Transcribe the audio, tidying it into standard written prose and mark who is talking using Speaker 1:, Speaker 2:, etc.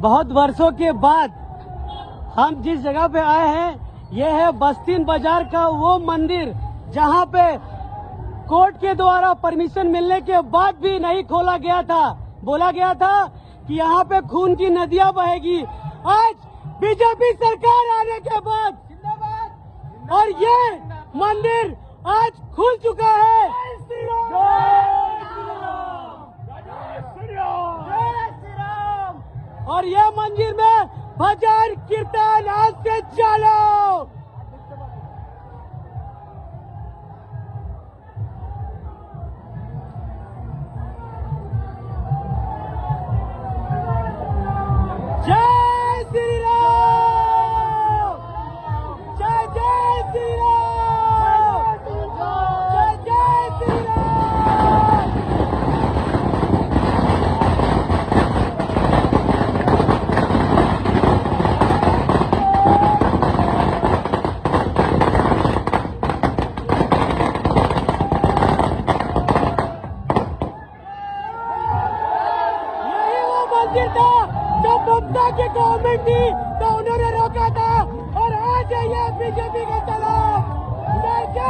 Speaker 1: बहुत वर्षों के बाद हम जिस जगह पे आए हैं ये है बस्तीन बाजार का वो मंदिर जहां पे कोर्ट के द्वारा परमिशन मिलने के बाद भी नहीं खोला गया था। बोला गया था कि यहाँ पे खून की नदियां बहेगी। आज बीजेपी सरकार आने के बाद और ये मंदिर आज खुल चुका है। और ये मंदिर में भजन कीर्तन आज से चालू। जय श्री राम, जय जय श्री राम, जय जय श्री राम। यही वो मंदिर था जब ममता की गवर्नमेंट थी तो उन्होंने रोका था और आज है ये बीजेपी के खिलाफ। जय जय